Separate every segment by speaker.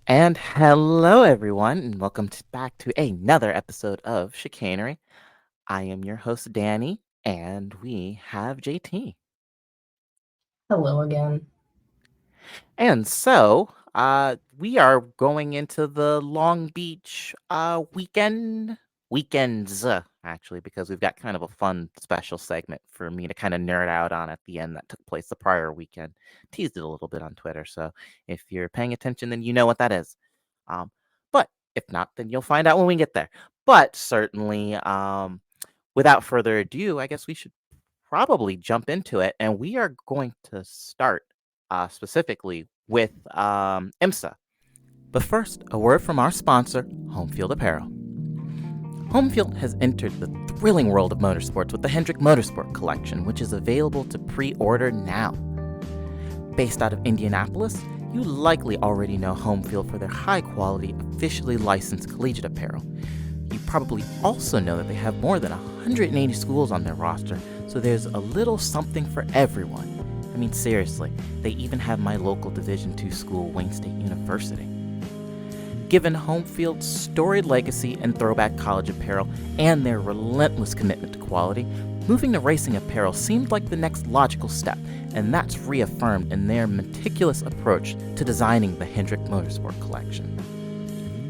Speaker 1: And hello, everyone, and welcome back to another episode of Chicanery. I am your host, Danny, and we have JT.
Speaker 2: Hello again.
Speaker 1: And so, we are going into the Long Beach weekends, actually, because we've got kind of a fun special segment for me to kind of nerd out on at the end that took place the prior weekend. Teased it a little bit on Twitter, so if you're paying attention, then you know what that is. But if not, then you'll find out when we get there. But certainly, without further ado, I guess we should probably jump into it. And we are going to start specifically with IMSA. But first, a word from our sponsor, Home Field Apparel. Home Field has entered the thrilling world of motorsports with the Hendrick Motorsport Collection, which is available to pre-order now. Based out of Indianapolis, you likely already know Home Field for their high-quality, officially licensed collegiate apparel. You probably also know that they have more than 180 schools on their roster, so there's a little something for everyone. I mean, seriously, they even have my local Division II school, Wayne State University. Given Home Field's storied legacy in throwback college apparel and their relentless commitment to quality, moving to racing apparel seemed like the next logical step, and that's reaffirmed in their meticulous approach to designing the Hendrick Motorsport Collection.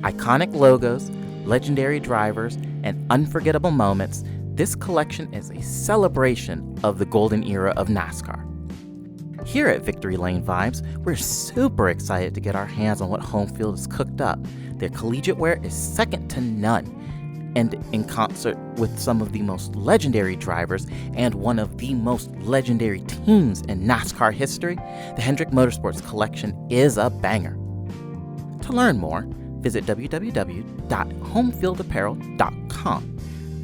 Speaker 1: Iconic logos, legendary drivers, and unforgettable moments, this collection is a celebration of the golden era of NASCAR. Here at Victory Lane Vibes, we're super excited to get our hands on what Home Field has cooked up. Their collegiate wear is second to none. And in concert with some of the most legendary drivers and one of the most legendary teams in NASCAR history, the Hendrick Motorsports Collection is a banger. To learn more, visit www.homefieldapparel.com.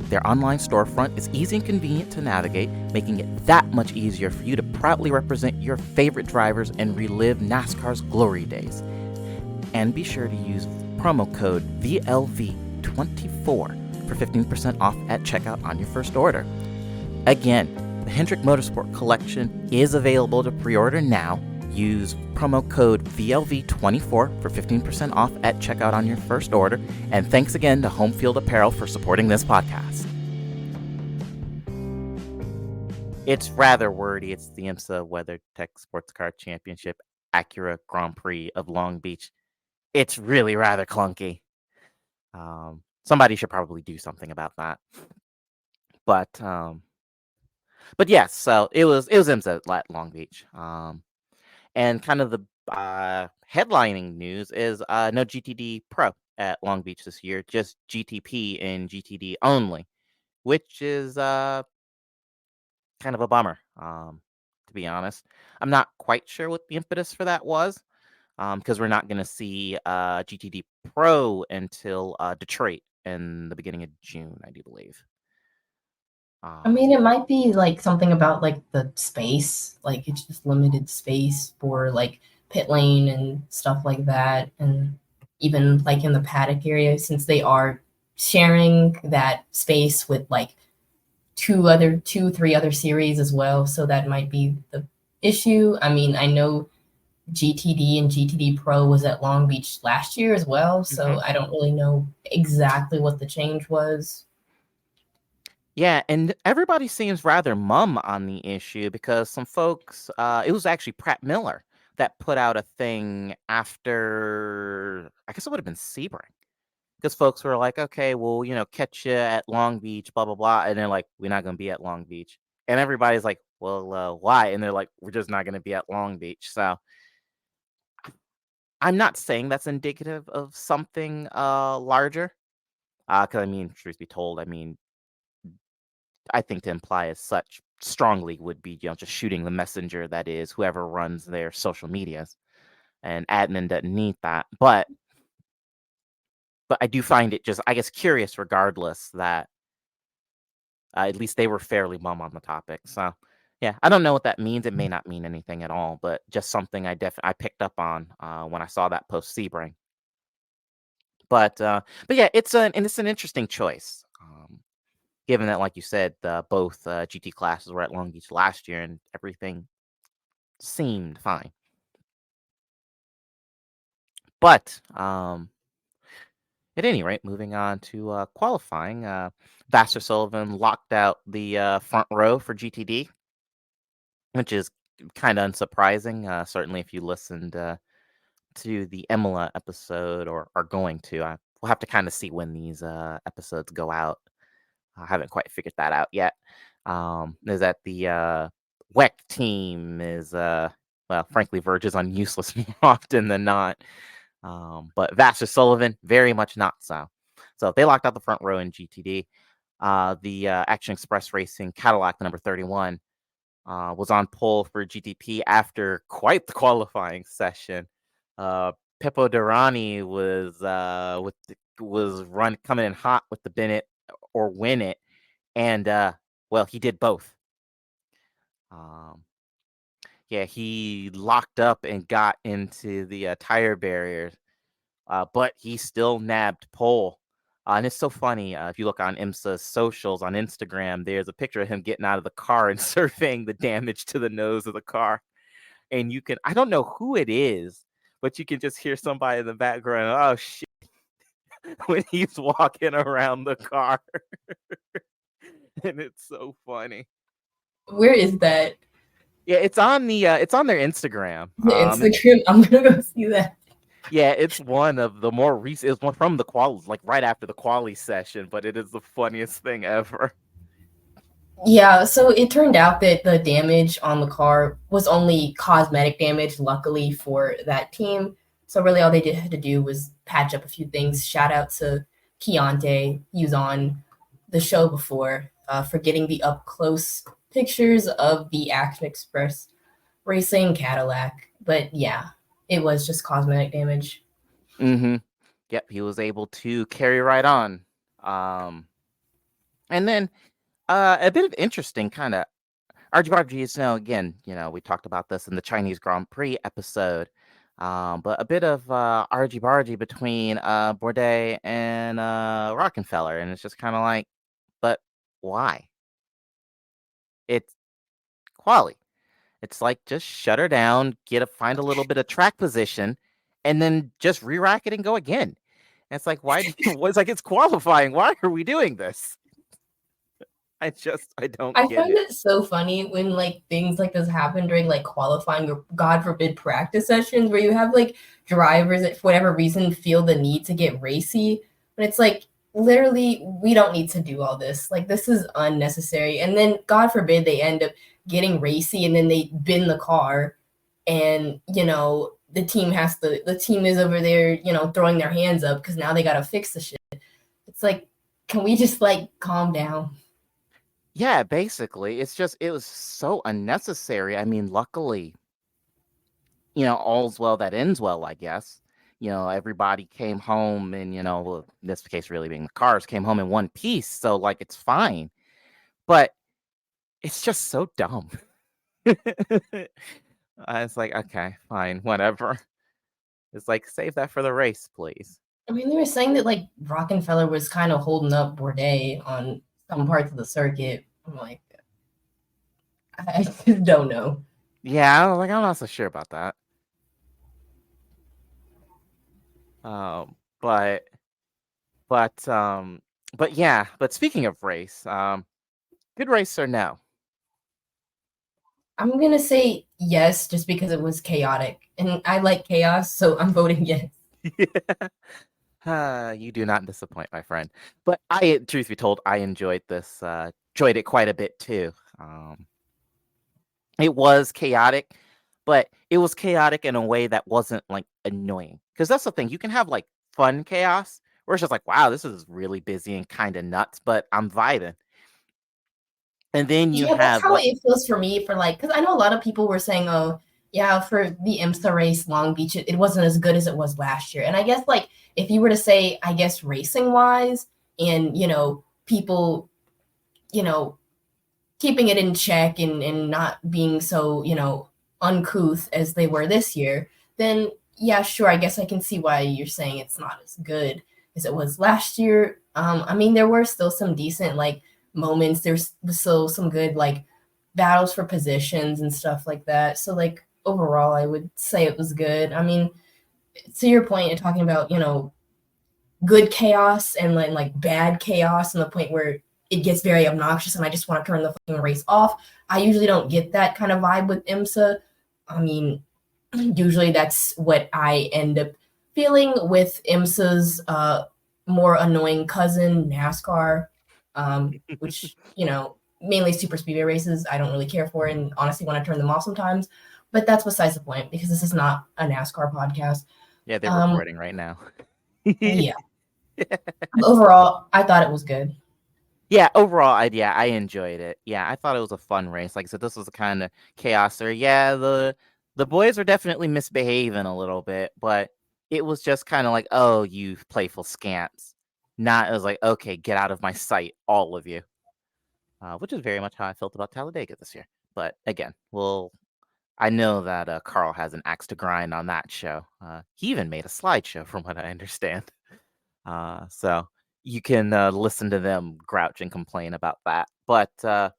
Speaker 1: Their online storefront is easy and convenient to navigate, making it that much easier for you to proudly represent your favorite drivers and relive NASCAR's glory days. And be sure to use promo code VLV24 for 15% off at checkout on your first order. Again, the Hendrick Motorsport Collection is available to pre-order now. Use promo code VLV24 for 15% off at checkout on your first order. And thanks again to Home Field Apparel for supporting this podcast. It's rather wordy. It's the IMSA WeatherTech Sports Car Championship Acura Grand Prix of Long Beach. It's really rather clunky. Somebody should probably do something about that. But yes, so it was IMSA at Long Beach. And kind of the headlining news is no GTD Pro at Long Beach this year, just GTP and GTD only, which is kind of a bummer, to be honest. I'm not quite sure what the impetus for that was, because we're not going to see GTD Pro until Detroit in the beginning of June, I do believe.
Speaker 2: I mean, it might be like something about like the space, like it's just limited space for like pit lane and stuff like that. And even like in the paddock area, since they are sharing that space with like three other series as well. So that might be the issue. I mean, I know GTD and GTD Pro was at Long Beach last year as well. So I don't really know exactly what the change was.
Speaker 1: Yeah, and everybody seems rather mum on the issue because some folks, it was actually Pratt Miller that put out a thing after, I guess it would have been Sebring. Because folks were like, okay, well, catch you at Long Beach, blah, blah, blah. And they're like, we're not going to be at Long Beach. And everybody's like, well, why? And they're like, we're just not going to be at Long Beach. So I'm not saying that's indicative of something larger. Because, I mean, truth be told, I think to imply as such strongly would be, just shooting the messenger that is whoever runs their social medias. And admin doesn't need that. But I do find it just, I guess, curious regardless that at least they were fairly mum on the topic. So, yeah, I don't know what that means. It may not mean anything at all, but just something I picked up on when I saw that post Sebring. But yeah, it's an interesting choice. Given that, like you said, both GT classes were at Long Beach last year and everything seemed fine. But at any rate, moving on to qualifying, Vasser Sullivan locked out the front row for GTD, which is kind of unsurprising. Certainly, if you listened to the Imola episode or are going to, we'll have to kind of see when these episodes go out. I haven't quite figured that out yet. Is that the WEC team is, well, frankly, verges on useless more often than not. But Vasser Sullivan, very much not so. So they locked out the front row in GTD. The Action Express Racing Cadillac, the number 31, was on pole for GTP after quite the qualifying session. Pipo Derani was coming in hot with the Bennett or win it, and well, he did both. Yeah, he locked up and got into the tire barriers, but he still nabbed pole. And it's so funny. If you look on IMSA's socials on Instagram, there's a picture of him getting out of the car and surveying the damage to the nose of the car. And you can, I don't know who it is, but you can just hear somebody in the background, oh, shit, when he's walking around the car. And it's so funny.
Speaker 2: Where is that?
Speaker 1: Yeah, it's on it's on their Instagram.
Speaker 2: Instagram. I'm gonna go see that.
Speaker 1: Yeah, it's one of the more recent. It's one from the quali, like right after the quali session, but it is the funniest thing ever.
Speaker 2: Yeah, so it turned out that the damage on the car was only cosmetic damage, luckily for that team. So really all they had to do was patch up a few things. Shout out to Keontae. He was on the show before for getting the up-close pictures of the Action Express Racing Cadillac. But yeah, it was just cosmetic damage.
Speaker 1: Mm-hmm. Yep, he was able to carry right on. And then a bit of interesting kind of Argy Bargy is now, again, we talked about this in the Chinese Grand Prix episode, but a bit of Argy Bargy between Bourdais and Rockefeller, and it's just kind of like, but why? It's quali. It's like, just shut her down, find a little bit of track position, and then just re-rack it and go again. And it's like, it's like, it's qualifying. Why are we doing this? I don't get it.
Speaker 2: I find it so funny when like things like this happen during like qualifying or God forbid practice sessions where you have like drivers that for whatever reason feel the need to get racy. But it's like, literally, we don't need to do all this. Like, this is unnecessary. And then God forbid they end up getting racy and then they bin the car and, the team is over there, throwing their hands up because now they got to fix the shit. It's like, can we just like calm down?
Speaker 1: Yeah, basically. It was so unnecessary. I mean, luckily, all's well that ends well, I guess. Everybody came home and, well, in this case, really being the cars, came home in one piece. So, like, it's fine. But it's just so dumb. It's like, okay, fine, whatever. It's like, save that for the race, please.
Speaker 2: I mean, they were saying that, like, Rockefeller was kind of holding up Bourdais on some parts of the circuit. I'm like, I just don't know.
Speaker 1: Yeah, I'm not so sure about that. But yeah, but speaking of race, good race or no?
Speaker 2: I'm gonna say yes, just because it was chaotic, and I like chaos, so I'm voting yes.
Speaker 1: Yeah. You do not disappoint, my friend. But truth be told, I enjoyed this. Enjoyed it quite a bit too. It was chaotic, but it was chaotic in a way that wasn't like annoying. Because that's the thing, you can have like fun chaos, where it's just like, wow, this is really busy and kind of nuts, but I'm vibing. And then you have
Speaker 2: that's how it feels for me. For like, because I know a lot of people were saying, oh, yeah, for the IMSA race, Long Beach, it wasn't as good as it was last year. And I guess like if you were to say, I guess racing wise, and people, keeping it in check and not being so, uncouth as they were this year, then yeah, sure, I guess I can see why you're saying it's not as good as it was last year. I mean, there were still some decent like moments. There's still some good like battles for positions and stuff like that. So like overall, I would say it was good. I mean, to your point, you're talking about, good chaos and then like bad chaos, and the point where it gets very obnoxious and I just want to turn the fucking race off. I usually don't get that kind of vibe with IMSA. I mean, usually that's what I end up feeling with IMSA's more annoying cousin, NASCAR, which, mainly super speedway races I don't really care for and honestly want to turn them off sometimes. But that's besides the point because this is not a NASCAR podcast.
Speaker 1: Yeah, they're recording right now.
Speaker 2: Yeah. Overall, I thought it was good.
Speaker 1: Yeah, overall, I enjoyed it. Yeah, I thought it was a fun race. Like I said, this was the kind of chaos where, yeah, the boys are definitely misbehaving a little bit, but it was just kind of like, oh, you playful scamps. Not, it was like, okay, get out of my sight, all of you. Which is very much how I felt about Talladega this year. But again, I know that Carl has an axe to grind on that show. He even made a slideshow, from what I understand. So you can listen to them grouch and complain about that. But yeah,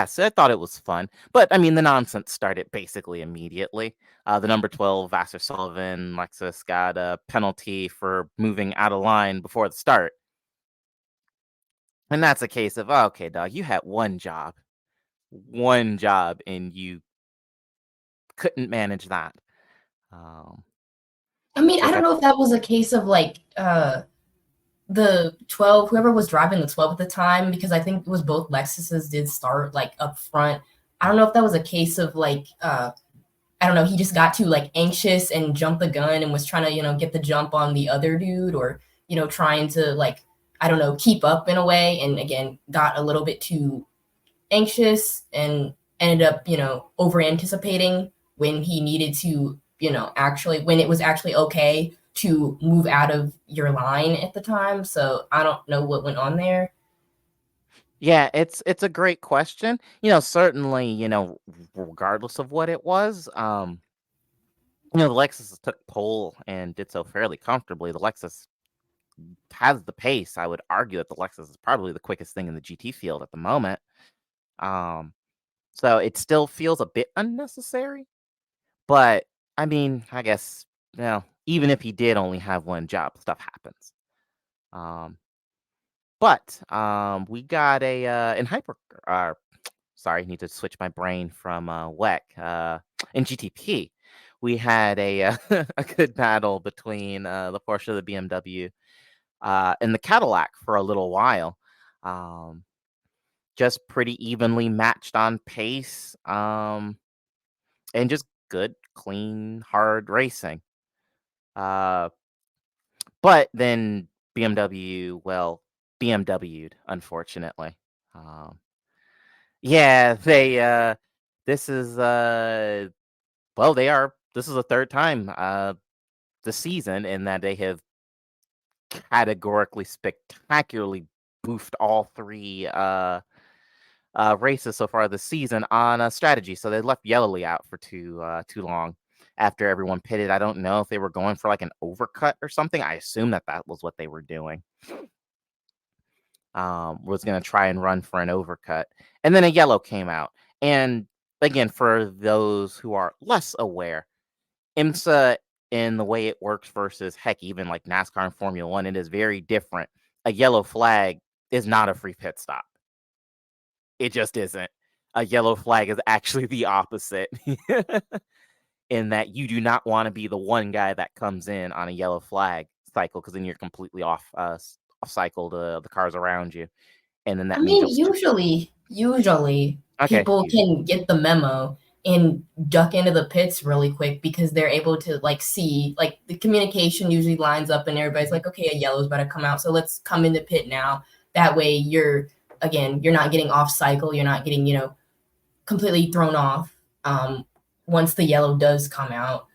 Speaker 1: so I thought it was fun. But I mean, the nonsense started basically immediately. The number 12 Vasser Sullivan Lexus got a penalty for moving out of line before the start. And that's a case of, oh, okay, dog, you had one job, and you couldn't manage that.
Speaker 2: I mean, I don't know if that was a case of like the 12, whoever was driving the 12 at the time, because I think it was both Lexuses did start like up front. I don't know if that was a case of like I don't know, he just got too like anxious and jumped the gun and was trying to, get the jump on the other dude, or, trying to like, I don't know, keep up in a way, and again got a little bit too anxious and ended up, over anticipating when he needed to, actually, when it was actually okay to move out of your line at the time. So I don't know what went on there.
Speaker 1: Yeah, it's a great question. Certainly, regardless of what it was, the Lexus took pole and did so fairly comfortably. The Lexus has the pace. I would argue that the Lexus is probably the quickest thing in the GT field at the moment. So it still feels a bit unnecessary. But I mean, I guess, even if he did only have one job, stuff happens. But we got a in hyper. Sorry, need to switch my brain from WEC. In GTP, we had a a good battle between the Porsche, the BMW, and the Cadillac for a little while. Just pretty evenly matched on pace, and just good, clean, hard racing. But then BMW'd, unfortunately. Yeah, they this is this is the third time this season in that they have categorically spectacularly boofed all three races so far this season on a strategy. So they left Yellowly out for too long after everyone pitted. I don't know if they were going for like an overcut or something. I assume that was what they were doing. Was going to try and run for an overcut. And then a yellow came out. And again, for those who are less aware, IMSA in the way it works versus, heck, even like NASCAR and Formula One, it is very different. A yellow flag is not a free pit stop. It just isn't. A yellow flag is actually the opposite. In that you do not want to be the one guy that comes in on a yellow flag cycle, because then you're completely off cycle the cars around you. And then that means
Speaker 2: usually people can get the memo and duck into the pits really quick because they're able to like see, like the communication usually lines up and everybody's like, okay, a yellow's about to come out, so let's come in the pit now. That way you're not getting off cycle, you're not getting, completely thrown off once the yellow does come out.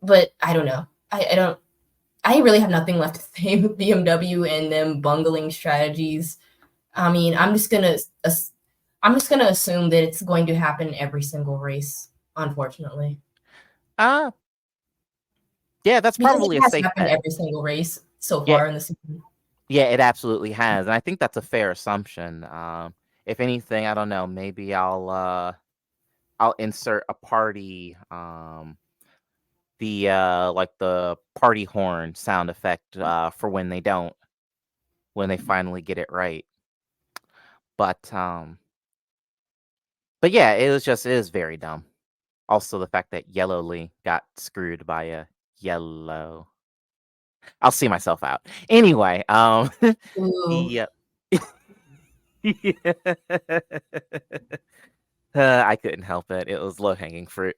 Speaker 2: But I don't know. I really have nothing left to say with BMW and them bungling strategies. I mean, I'm just gonna assume that it's going to happen every single race, unfortunately.
Speaker 1: Yeah, that's probably a safe bet.
Speaker 2: Every single race so far in the season.
Speaker 1: Yeah, it absolutely has, and I think that's a fair assumption. If anything, I don't know, maybe I'll I'll insert a party, like the party horn sound effect for when they finally get it right. But yeah, it is very dumb. Also, the fact that Yellowly got screwed by a yellow. I'll see myself out. Anyway,
Speaker 2: Ooh.
Speaker 1: I couldn't help it. It was low-hanging fruit.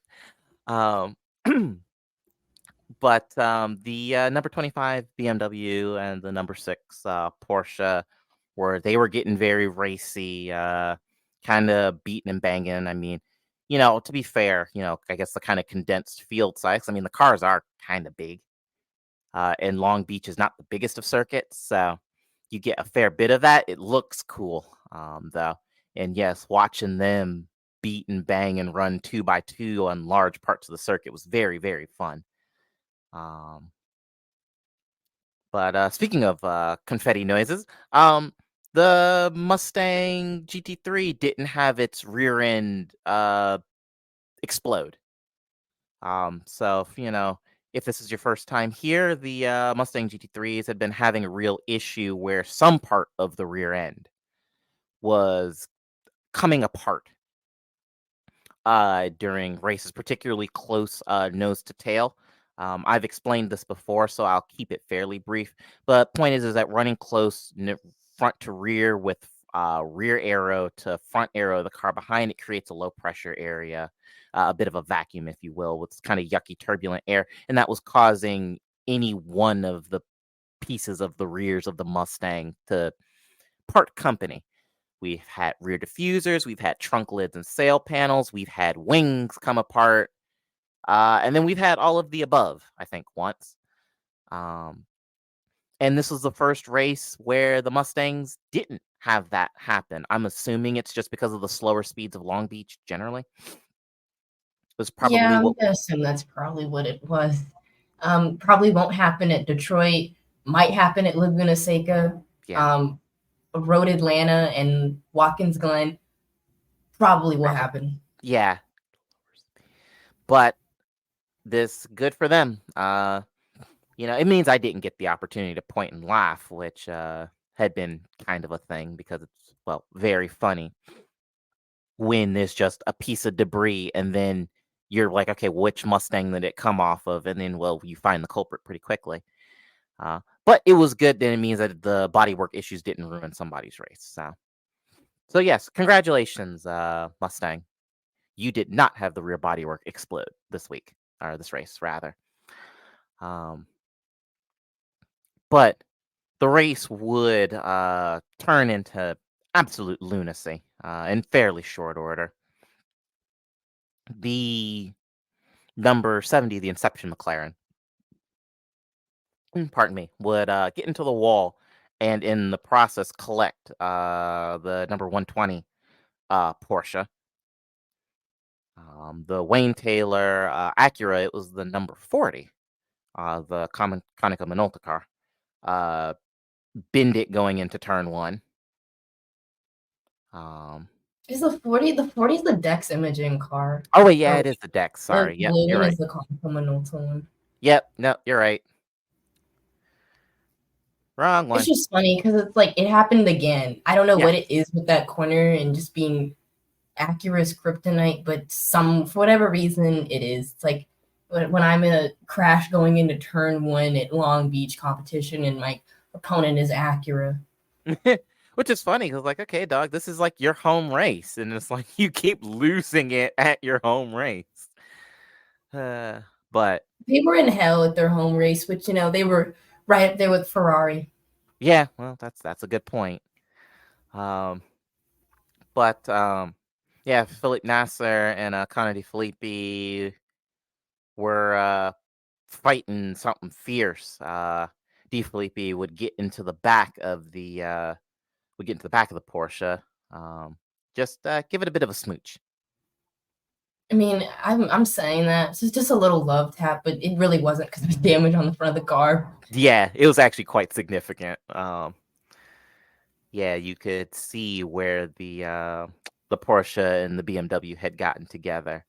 Speaker 1: But the number 25 BMW and the number 6 Porsche were getting very racy, kind of beating and banging. I mean, to be fair, I guess the kind of condensed field size. I mean, the cars are kind of big, and Long Beach is not the biggest of circuits, so you get a fair bit of that. It looks cool, though. And yes, watching them beat and bang and run 2x2 on large parts of the circuit was very, very fun. But speaking of confetti noises, the Mustang GT3 didn't have its rear end explode. So if this is your first time here, the Mustang GT3s had been having a real issue where some part of the rear end was coming apart during races, particularly close nose to tail. I've explained this before, so I'll keep it fairly brief. But point is that running close front to rear with rear arrow to front arrow of the car behind it creates a low pressure area, a bit of a vacuum, if you will, with kind of yucky turbulent air, and that was causing any one of the pieces of the rears of the Mustang to part company. We've had rear diffusers, we've had trunk lids and sail panels, we've had wings come apart, and then we've had all of the above, I think, once. And this was the first race where the Mustangs didn't have that happen. I'm assuming it's just because of the slower speeds of Long Beach generally. It was probably
Speaker 2: I'm gonna assume that's probably what it was. Probably won't happen at Detroit. Might happen at Laguna Seca.
Speaker 1: Yeah.
Speaker 2: Road Atlanta and Watkins Glen probably will happen.
Speaker 1: Yeah. But this good for them. It means I didn't get the opportunity to point and laugh, which had been kind of a thing because it's, well, very funny when there's just a piece of debris and then you're like, okay, which Mustang did it come off of? And then, well, you find the culprit pretty quickly. But it was good. Then it means that the bodywork issues didn't ruin somebody's race. So yes, congratulations, Mustang. You did not have the rear bodywork explode this week, or this race, rather. But the race would turn into absolute lunacy in fairly short order. The number 70, the Inception McLaren, pardon me, would get into the wall and in the process collect the number 120 Porsche. The Wayne Taylor Acura, it was the number 40, the Konica Minolta car. Bend it going into turn 1.
Speaker 2: Is the 40? The 40 is the Dex imaging car.
Speaker 1: Oh wait, yeah, it is the Dex. Sorry, yep, you're right.
Speaker 2: Is the Konica Minolta one.
Speaker 1: Yep, no, you're right. Wrong one.
Speaker 2: It's just funny because it's like it happened again. I don't know what it is with that corner and just being Acura's kryptonite, but for whatever reason it is. It's like when I'm in a crash going into turn 1 at Long Beach competition and my opponent is Acura.
Speaker 1: Which is funny because, like, okay, dog, this is like your home race, and it's like you keep losing it at your home race. But
Speaker 2: they were in hell at their home race, which they were right up there with Ferrari.
Speaker 1: Yeah, well, that's a good point. But yeah, Philippe Nasser and Conor Filippi were fighting something fierce. De Filippi would get into the back of the Porsche. Just give it a bit of a smooch.
Speaker 2: I mean, I'm saying that it's just a little love tap, but it really wasn't because there's damage on the front of the car.
Speaker 1: Yeah, it was actually quite significant. Yeah, you could see where the the Porsche and the BMW had gotten together.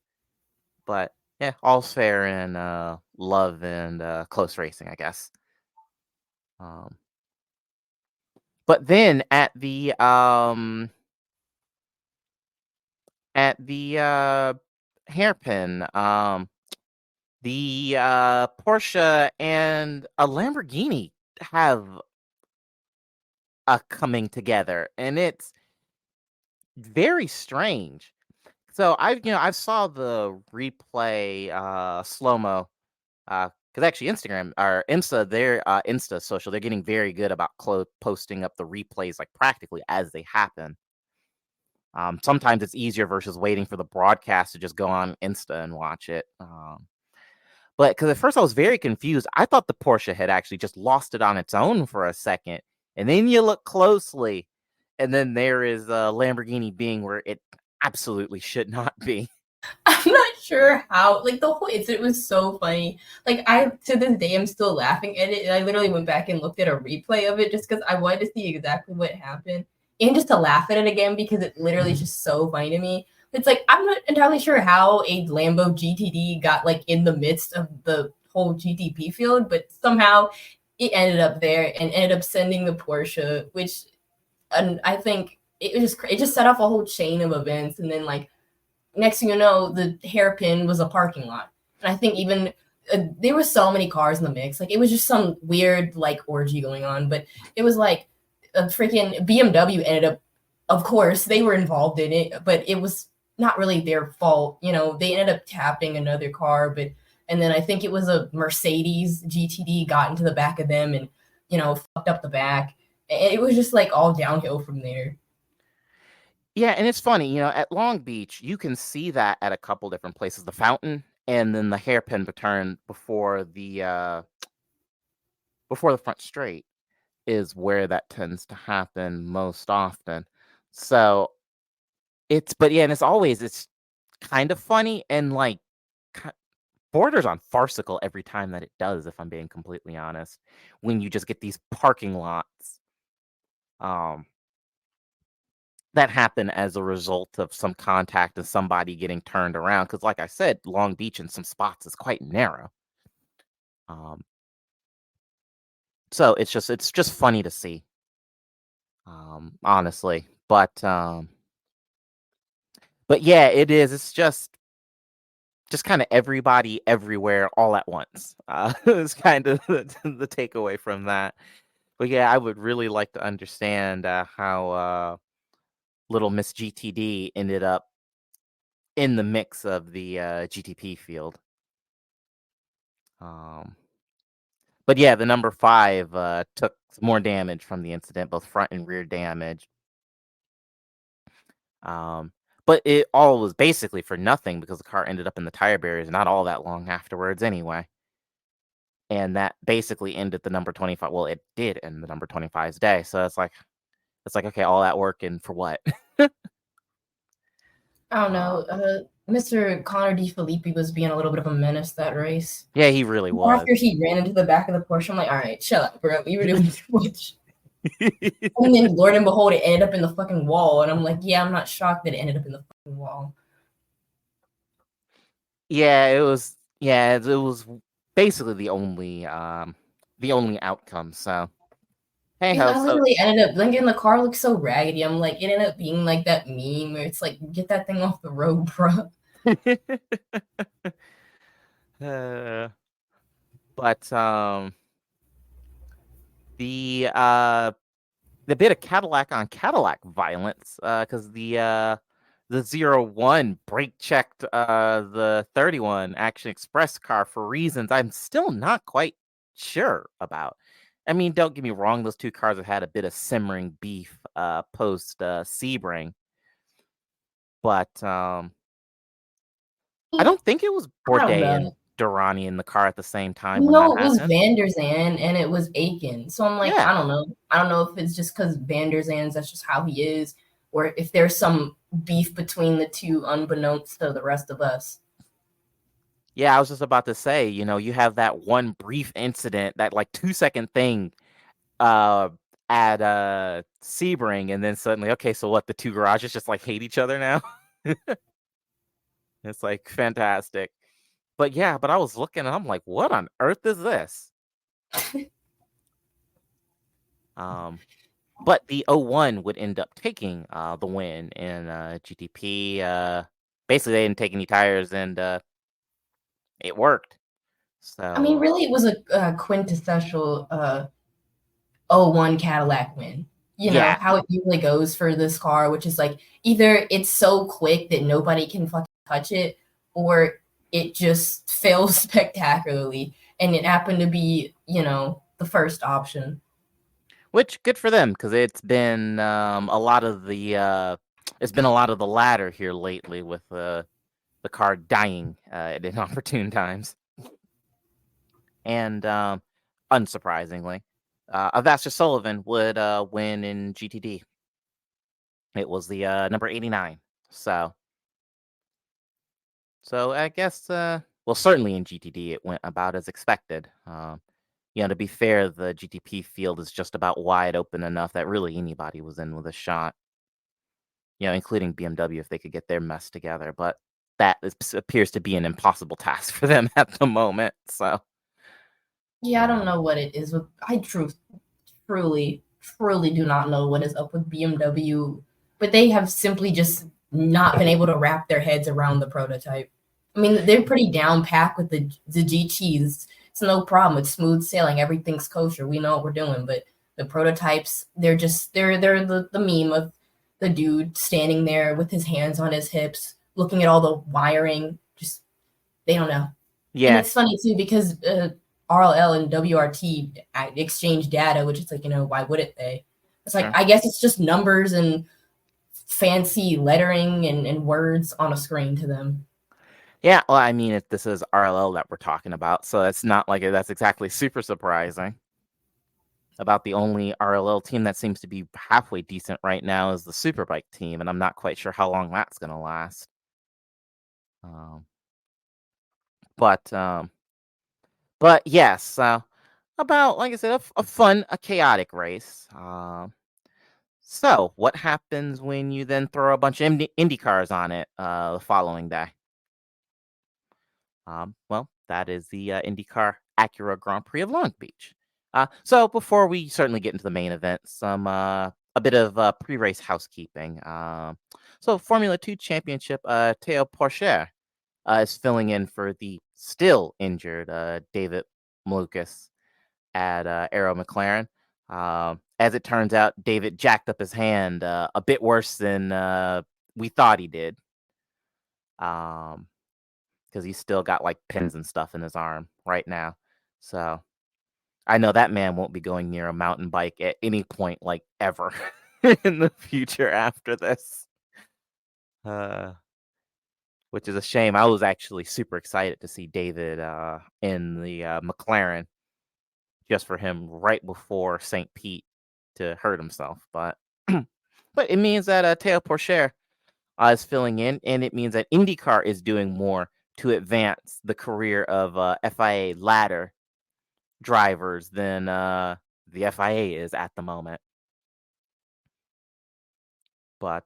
Speaker 1: But yeah, all's fair in love and close racing, I guess. But then at the hairpin, the Porsche and a Lamborghini have a coming together, and it's very strange. So I saw the replay slow-mo because actually Instagram or IMSA, their Insta social, they're getting very good about posting up the replays like practically as they happen. Sometimes it's easier versus waiting for the broadcast to just go on Insta and watch it. But because at first I was very confused, I thought the Porsche had actually just lost it on its own for a second, and then you look closely, and then there is a Lamborghini being where it absolutely should not be.
Speaker 2: I'm not sure how, like, the whole incident was so funny. Like, to this day, I'm still laughing at it. And I literally went back and looked at a replay of it just because I wanted to see exactly what happened. And just to laugh at it again because it literally is just so funny to me. It's like, I'm not entirely sure how a Lambo GTD got, like, in the midst of the whole GTP field, but somehow it ended up there and ended up sending the Porsche, which I think it just set off a whole chain of events. And then, like, next thing you know, the hairpin was a parking lot. And I think even there were so many cars in the mix. Like, it was just some weird, like, orgy going on. But it was like a freaking BMW ended up, of course, they were involved in it, but it was not really their fault. You know, they ended up tapping another car, and then I think it was a Mercedes GTD got into the back of them and, you know, fucked up the back. It was just like all downhill from there.
Speaker 1: Yeah, and it's funny, at Long Beach, you can see that at a couple different places. The fountain and then the hairpin return before the front straight is where that tends to happen most often. So it's kind of funny and like borders on farcical every time that it does, if I'm being completely honest, when you just get these parking lots that happen as a result of some contact and somebody getting turned around. Because like I said, Long Beach in some spots is quite narrow. So it's just funny to see, honestly. But yeah, it is. It's just kind of everybody everywhere all at once. Is kind of the takeaway from that. But yeah, I would really like to understand how little Miss GTD ended up in the mix of the GTP field. But yeah, the number 5 took more damage from the incident, both front and rear damage. But it all was basically for nothing because the car ended up in the tire barriers not all that long afterwards anyway. And that basically ended the number 25. Well, it did end the number 25's day. So it's like, okay, all that work and for what?
Speaker 2: I don't know. Mr. Connor D. Filippi was being a little bit of a menace that race.
Speaker 1: Yeah, he really was.
Speaker 2: After he ran into the back of the Porsche, I'm like, all right, shut up, bro. You were doing too much. And then, Lord and behold, it ended up in the fucking wall. And I'm like, yeah, I'm not shocked that it ended up in the fucking wall.
Speaker 1: Yeah, it was. Yeah, it was basically the only outcome. So, hey ho.
Speaker 2: I literally ended up, like, and the car looked so raggedy. I'm like, it ended up being like that meme where it's like, get that thing off the road, bro.
Speaker 1: But the bit of Cadillac on Cadillac violence, because the 01 brake checked the 31 Action Express car for reasons I'm still not quite sure about. I mean, don't get me wrong; those two cars have had a bit of simmering beef post Sebring, but I don't think it was Bourdais and Derani in the car at the same time.
Speaker 2: No, it was Van der Zand and it was Aiken. So I'm like,
Speaker 1: yeah.
Speaker 2: I don't know. I don't know if it's just because Van der Zand's, that's just how he is, or if there's some beef between the two unbeknownst to the rest of us.
Speaker 1: Yeah, I was just about to say, you have that one brief incident, that like 2-second thing at Sebring, and then suddenly, okay, so what? The two garages just like hate each other now. It's like fantastic. But yeah, but I was looking and I'm like, what on earth is this? But the 01 would end up taking the win in GTP. Basically, they didn't take any tires, and it worked. So
Speaker 2: I mean, really, it was a quintessential 01 Cadillac win. You know,
Speaker 1: yeah,
Speaker 2: how it usually goes for this car, which is like either it's so quick that nobody can fucking touch it, or it just fails spectacularly. And it happened to be, you know, the first option.
Speaker 1: which good for them, because it's been a lot of the latter here lately, with the car dying at inopportune times. And unsurprisingly, a Vasser Sullivan would win in GTD. It was the number 89. So I guess, well, certainly in GTD, it went about as expected. To be fair, the GTP field is just about wide open enough that really anybody was in with a shot. Including BMW if they could get their mess together. But that appears to be an impossible task for them at the moment. So
Speaker 2: yeah, I don't know what it is with. I truly do not know what is up with BMW, but they have simply just not been able to wrap their heads around the prototype. I mean, they're pretty down packed with the GTs. It's no problem. It's smooth sailing. Everything's kosher. We know what we're doing. But the prototypes, they're the meme of the dude standing there with his hands on his hips, looking at all the wiring. Just they don't know.
Speaker 1: yeah,
Speaker 2: And it's funny too because RLL and WRT exchange data, which is like, why wouldn't they? It's like,
Speaker 1: sure.
Speaker 2: I guess it's just numbers and fancy lettering and words on a screen to them.
Speaker 1: Yeah, well, I mean, if this is RLL that we're talking about, so it's not like that's exactly super surprising. About the only RLL team that seems to be halfway decent right now is the Superbike team, and I'm not quite sure how long that's going to last. But yes, about, like I said, a fun, a chaotic race. So what happens when you then throw a bunch of Indy cars on it the following day? Well, that is the IndyCar Acura Grand Prix of Long Beach. So before we certainly get into the main event, a bit of pre-race housekeeping. So Formula 2 Championship, Theo Pourchaire is filling in for the still injured David Malukas at Arrow McLaren. As it turns out, David jacked up his hand a bit worse than we thought he did. Because he's still got like pins and stuff in his arm right now. So I know that man won't be going near a mountain bike at any point, like ever in the future after this. Which is a shame. I was actually super excited to see David in the McLaren just for him right before St. Pete to hurt himself. But but it means that Theo Pourchaire is filling in, and it means that IndyCar is doing more to advance the career of FIA ladder drivers than the FIA is at the moment. But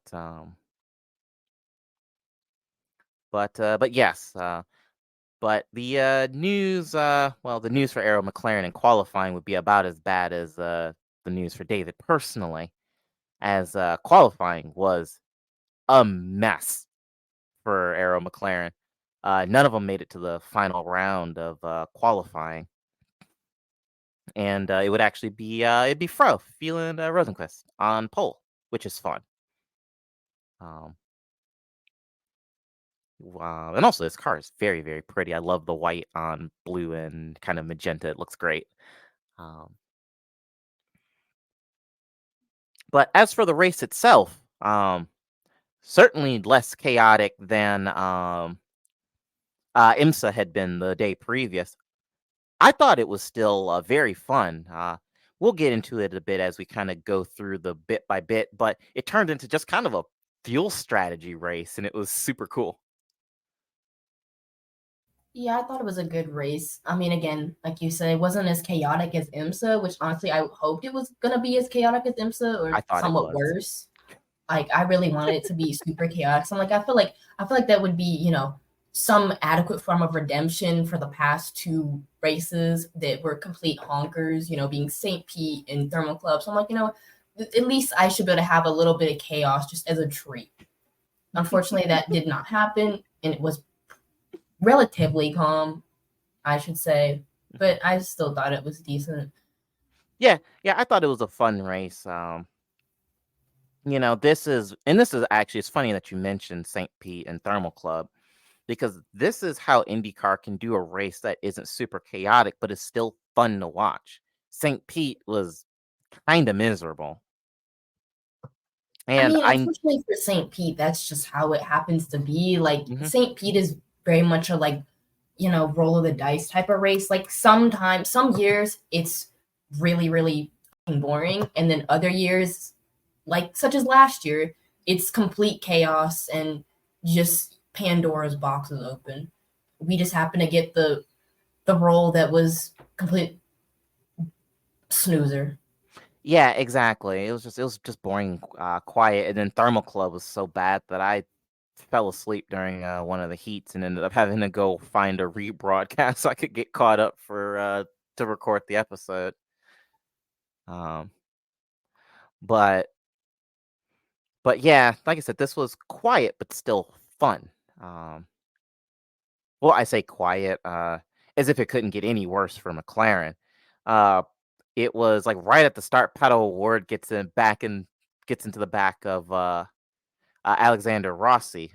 Speaker 1: yes. But the news, the news for Arrow McLaren in qualifying would be about as bad as the news for David personally, as qualifying was a mess for Arrow McLaren. None of them made it to the final round of qualifying, and it would actually be it'd be Felix Rosenqvist on pole, which is fun. Wow. And also, this car is very, very pretty. I love the white on blue and kind of magenta. It looks great. But as for the race itself, certainly less chaotic than IMSA had been the day previous. I thought it was still very fun. We'll get into it a bit as we kind of go through the bit by bit, but it turned into just kind of a fuel strategy race, and it was super cool.
Speaker 2: Yeah, I thought it was a good race. I mean, again, like you said, it wasn't as chaotic as IMSA, which honestly I hoped it was gonna be as chaotic as IMSA or
Speaker 1: I thought it
Speaker 2: somewhat
Speaker 1: was.
Speaker 2: worse. Like I really wanted it to be super chaotic. So I'm like, I feel like that would be, some adequate form of redemption for the past two races that were complete honkers, being St. Pete and Thermal Club. So I'm like, at least I should be able to have a little bit of chaos just as a treat. Unfortunately, that did not happen, and it was relatively calm, I should say, but I still thought it was decent.
Speaker 1: Yeah, I thought it was a fun race. This is actually, it's funny that you mentioned St. Pete and Thermal Club, because this is how IndyCar can do a race that isn't super chaotic, but is still fun to watch. St. Pete was kind of miserable.
Speaker 2: I
Speaker 1: And
Speaker 2: mean, unfortunately for St. Pete, that's just how it happens to be. Like, St. Pete is very much a, like, roll of the dice type of race. Like, sometimes, some years, it's really, really boring. And then other years, like, such as last year, it's complete chaos and just Pandora's box is open. We just happen to get the roll that was complete snoozer.
Speaker 1: yeah, exactly. It was just boring, quiet. And then Thermal Club was so bad that I fell asleep during one of the heats and ended up having to go find a rebroadcast so I could get caught up for to record the episode. But yeah, like I said, this was quiet but still fun. Well, I say quiet, as if it couldn't get any worse for McLaren. It was like right at the start, Pato O'Ward gets into the back of Alexander Rossi,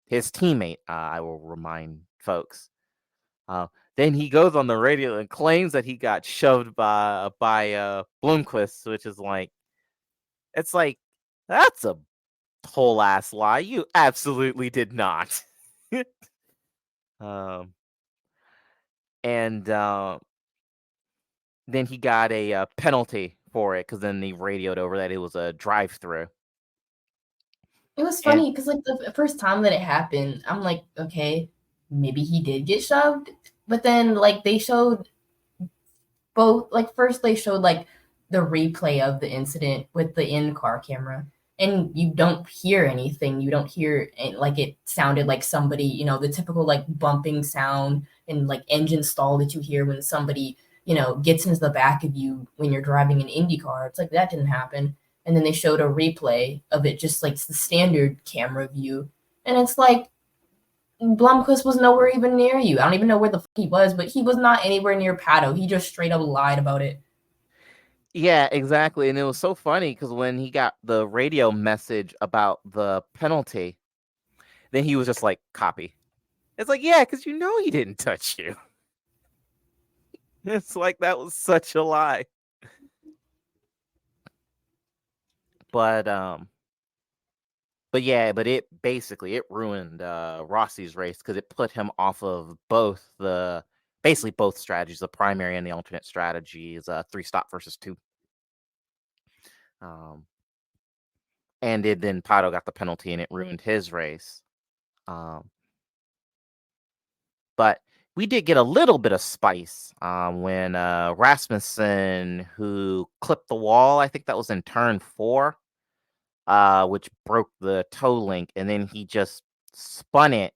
Speaker 1: his teammate. I will remind folks. Then he goes on the radio and claims that he got shoved by Blomqvist, which is like, it's like, that's a whole ass lie. You absolutely did not. um, and then he got a penalty for it because then he radioed over that it was a drive-through.
Speaker 2: It was
Speaker 1: And
Speaker 2: funny because, like, the first time that it happened, I'm like, okay, maybe he did get shoved. But then, like, they showed both. Like, first they showed, like, the replay of the incident with the in-car camera, and you don't hear anything. You don't hear it, like, it sounded like somebody, the typical, like, bumping sound and, like, engine stall that you hear when somebody, gets into the back of you when you're driving an Indy car. It's like that didn't happen. And then they showed a replay of it, just like the standard camera view, and it's like Blomqvist was nowhere even near you. I don't even know where the fuck he was, but he was not anywhere near Pato. He just straight up lied about it.
Speaker 1: yeah, exactly. And it was so funny because when he got the radio message about the penalty, then he was just like, copy. It's like, yeah, because he didn't touch you. It's like that was such a lie. But it basically ruined Rossi's race because it put him off of basically both strategies, the primary and the alternate strategies, 3-stop versus 2. And then Pato got the penalty and it ruined his race. But we did get a little bit of spice when Rasmussen, who clipped the wall, I think that was in turn 4, which broke the toe link, and then he just spun it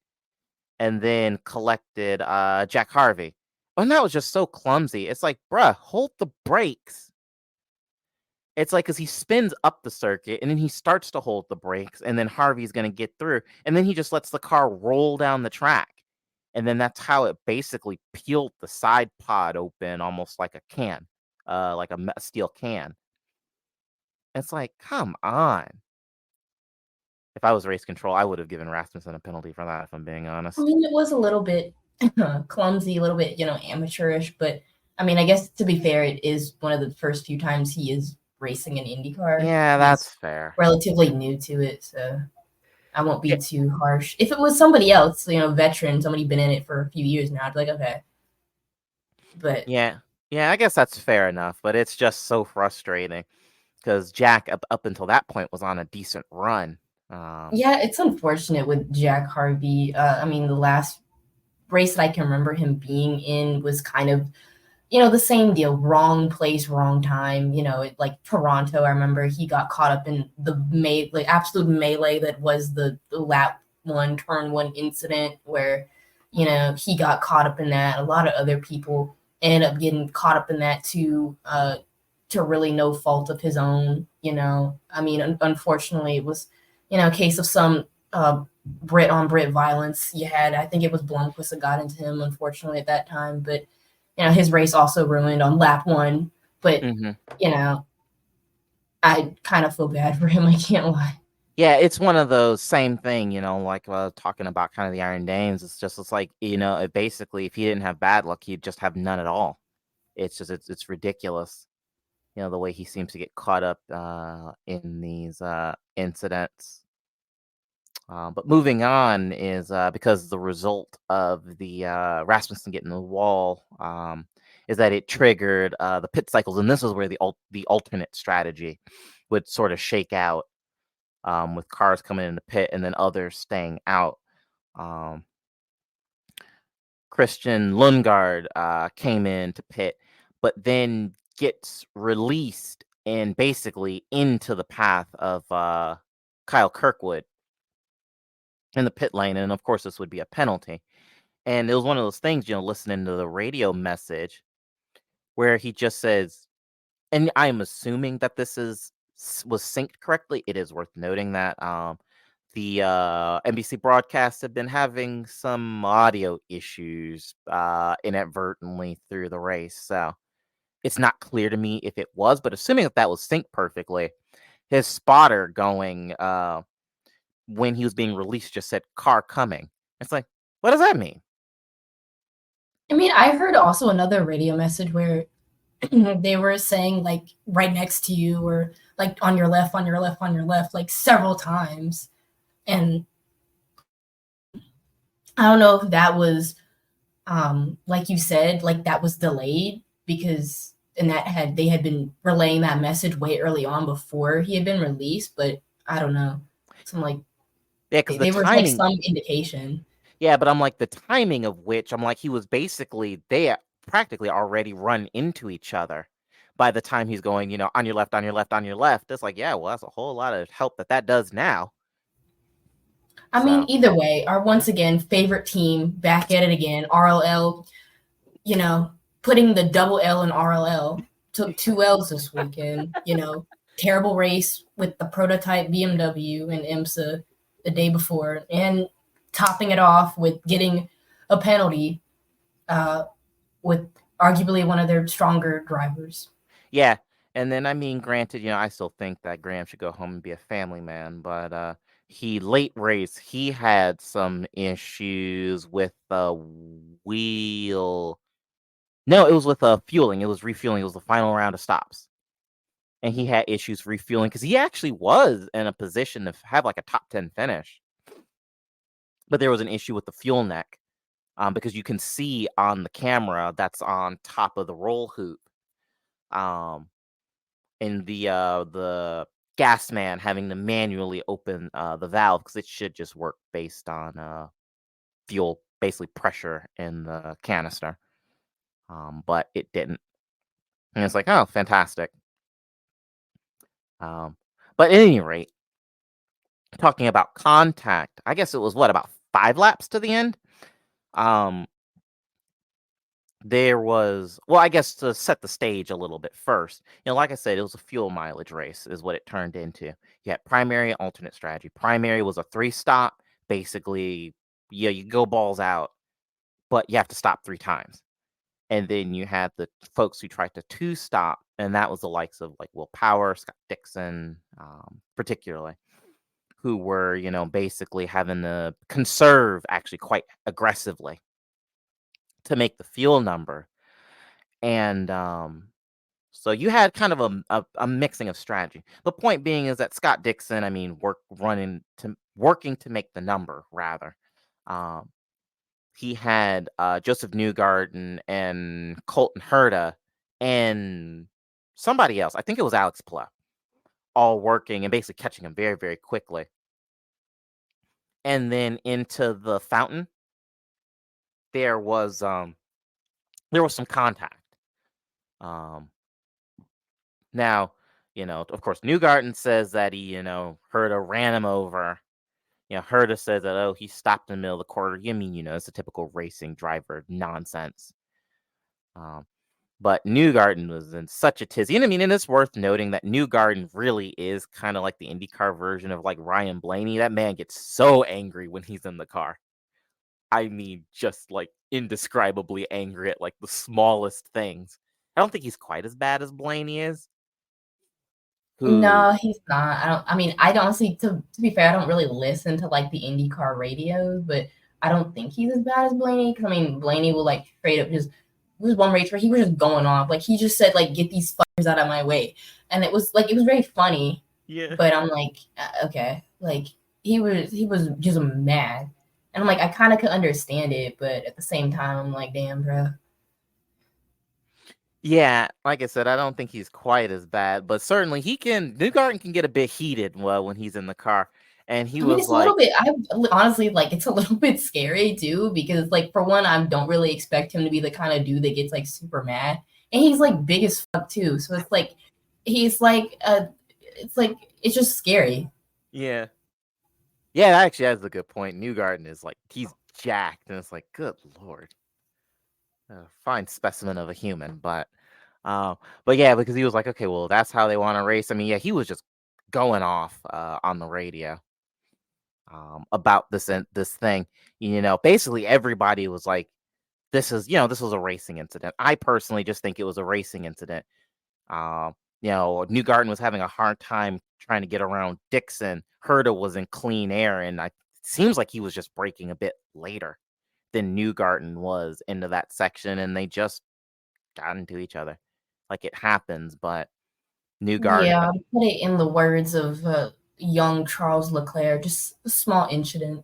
Speaker 1: and then collected Jack Harvey. And that was just so clumsy. It's like, bruh, hold the brakes. It's like, because he spins up the circuit and then he starts to hold the brakes, and then Harvey's going to get through, and then he just lets the car roll down the track. And then that's how it basically peeled the side pod open, almost like a can, like a steel can. It's like, come on. If I was race control, I would have given Rasmussen a penalty for that, if I'm being honest.
Speaker 2: I mean, it was a little bit clumsy, a little bit, amateurish, but I mean, I guess to be fair, it is one of the first few times he is racing an IndyCar.
Speaker 1: Yeah, that's fair.
Speaker 2: Relatively new to it, so I won't be too harsh. If it was somebody else, veteran, somebody been in it for a few years now, I'd be like, okay. But
Speaker 1: yeah, I guess that's fair enough, but it's just so frustrating because Jack, up until that point, was on a decent run.
Speaker 2: Yeah, it's unfortunate with Jack Harvey. I mean, the last race that I can remember him being in was kind of, the same deal, wrong place, wrong time. Like Toronto, I remember he got caught up in the absolute melee that was the lap one, turn one incident where, he got caught up in that. A lot of other people ended up getting caught up in that too, to really no fault of his own. I mean, unfortunately, it was, a case of some Brit on Brit violence. I think it was Blomqvist that got into him, unfortunately, at that time. But, his race also ruined on lap one. But, I kind of feel bad for him, I can't lie.
Speaker 1: Yeah, it's one of those same thing, like talking about kind of the Iron Dames. It's like, basically, if he didn't have bad luck, he'd just have none at all. It's ridiculous, the way he seems to get caught up in these incidents. But moving on is because the result of the Rasmussen getting the wall is that it triggered the pit cycles, and this is where the alternate strategy would sort of shake out, with cars coming in the pit and then others staying out. Christian Lundgaard came in to pit, but then gets released and basically into the path of Kyle Kirkwood in the pit lane. And of course, this would be a penalty. And it was one of those things, listening to the radio message where he just says, and I'm assuming that this was synced correctly. It is worth noting that the NBC broadcasts have been having some audio issues inadvertently through the race. So it's not clear to me if it was, but assuming that was synced perfectly, his spotter going when he was being released just said car coming. It's like, what does that mean?
Speaker 2: I mean, I heard also another radio message where they were saying like right next to you or like on your left, like several times. And I don't know if that was, like you said, like that was delayed because, and they had been relaying that message way early on before he had been released, but I don't know. So I'm like,
Speaker 1: yeah, because
Speaker 2: they were like some indication.
Speaker 1: Yeah, but I'm like the timing of which I'm like he was basically they practically already run into each other by the time he's going, on your left, on your left, on your left. It's like, yeah, well, that's a whole lot of help that does now.
Speaker 2: I mean, either way, our once again favorite team back at it again. RLL, putting the double L in RLL, took 2 L's this weekend. Terrible race with the prototype BMW and IMSA the day before, and topping it off with getting a penalty with arguably one of their stronger drivers.
Speaker 1: Yeah, and then I mean, granted, I still think that Graham should go home and be a family man, but he late race he had some issues with the wheel. No, it was with fueling. It was refueling. It was the final round of stops. And he had issues refueling because he actually was in a position to have like a top 10 finish. But there was an issue with the fuel neck because you can see on the camera that's on top of the roll hoop. And the gas man having to manually open the valve because it should just work based on fuel, basically pressure in the canister. But it didn't. And it's like, oh, fantastic. But at any rate, talking about contact, I guess it was about 5 laps to the end. There was, well, I guess to set the stage a little bit first, like I said, it was a fuel mileage race is what it turned into. You had primary, alternate strategy. Primary was a 3-stop. Basically, yeah, you go balls out, but you have to stop 3 times. And then you had the folks who tried to 2-stop, and that was the likes of like Will Power, Scott Dixon, particularly, who were, basically having to conserve actually quite aggressively to make the fuel number. And so you had kind of a mixing of strategy. The point being is that Scott Dixon, I mean, working to make the number rather. He had Joseph Newgarden and Colton Herta and somebody else. I think it was Alex Pla, all working and basically catching him very, very quickly. And then into the fountain, there was some contact. Now, of course, Newgarden says that he, Herta ran him over. Herta says that, oh, he stopped in the middle of the corner. You mean, it's a typical racing driver nonsense. But Newgarden was in such a tizzy. And I mean, and it's worth noting that Newgarden really is kind of like the IndyCar version of like Ryan Blaney. That man gets so angry when he's in the car. I mean, just like indescribably angry at like the smallest things. I don't think he's quite as bad as Blaney is.
Speaker 2: No, he's not. I honestly, to be fair, I don't really listen to like the IndyCar radios, but I don't think he's as bad as Blaney. Because I mean, Blaney will like straight up just. There was one race where he was just going off. Like he just said, like, get these fuckers out of my way. And it was very funny.
Speaker 1: Yeah.
Speaker 2: But I'm like, okay. Like he was just mad. And I'm like, I kind of could understand it, but at the same time, I'm like, damn, bro.
Speaker 1: Yeah, like I said, I don't think he's quite as bad, but certainly Newgarden can get a bit heated when he's in the car. And he was
Speaker 2: it's like, a little bit, honestly, like, it's a little bit scary too, because like, for one, I don't really expect him to be the kind of dude that gets like super mad. And he's like big as fuck too. So it's like, he's like, it's just scary.
Speaker 1: Yeah. Yeah, actually, that's a good point. Newgarden is like, he's jacked. And it's like, good Lord. A fine specimen of a human. But yeah, because he was like, okay, well, that's how they want to race. I mean, yeah, he was just going off on the radio. About this thing, basically everybody was like, this was a racing incident. I personally just think it was a racing incident. Newgarden was having a hard time trying to get around Dixon. Herta was in clean air, and it seems like he was just braking a bit later than Newgarden was into that section, and they just got into each other. Like, it happens, but Newgarden.
Speaker 2: Yeah, put it in the words of young Charles Leclerc, just a small incident.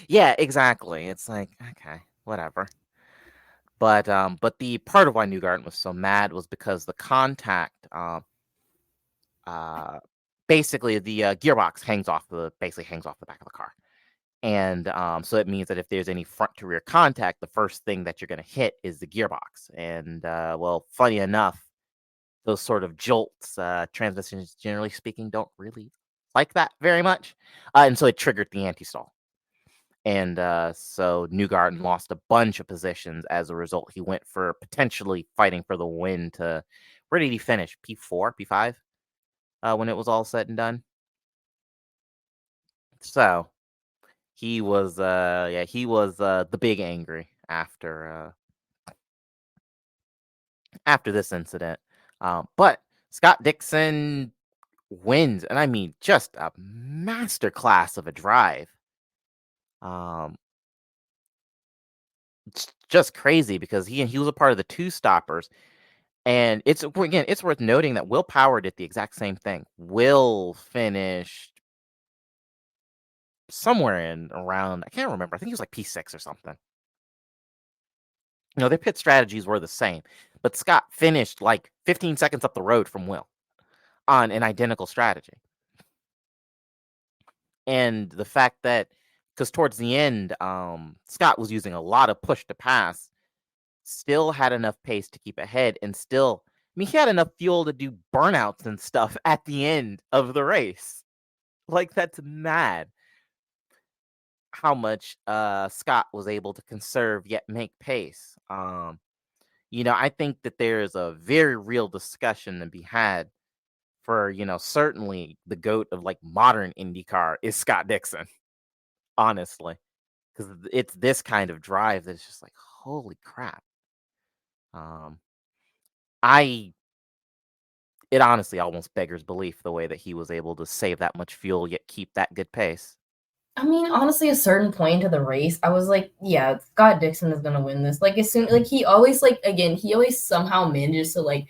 Speaker 1: Yeah, exactly. It's like, okay, whatever. But the part of why Newgarden was so mad was because the contact, basically the gearbox hangs off the back of the car, and so it means that if there's any front to rear contact, the first thing that you're going to hit is the gearbox. And well, funny enough, those sort of jolts, transmissions, generally speaking, don't really like that very much. And so it triggered the anti-stall. And so Newgarden lost a bunch of positions as a result. He went for potentially fighting for the win to, where did he finish? P4, P5? When it was all said and done. So he was, the big angry after this incident. But Scott Dixon wins, and I mean, just a masterclass of a drive. It's just crazy because he was a part of the two stoppers, and it's worth noting that Will Power did the exact same thing. Will finished somewhere in around, I can't remember, I think it was like P6 or something. Their pit strategies were the same, but Scott finished like 15 seconds up the road from Will on an identical strategy. And the fact that, because towards the end, Scott was using a lot of push to pass, still had enough pace to keep ahead, and still, I mean, he had enough fuel to do burnouts and stuff at the end of the race. Like, that's mad how much Scott was able to conserve yet make pace. I think that there's a very real discussion to be had for, certainly the GOAT of like modern IndyCar is Scott Dixon, honestly, because it's this kind of drive that's just like, holy crap. It honestly almost beggars belief the way that he was able to save that much fuel yet keep that good pace.
Speaker 2: I mean, honestly, a certain point of the race, I was like, yeah, Scott Dixon is gonna win this. Like, as soon, like, he always somehow manages to like